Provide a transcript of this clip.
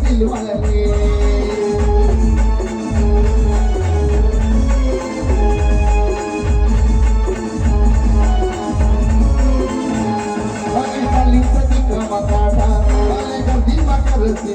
Dilwale Bagi paling sedih ke mata, oleh kau di makar si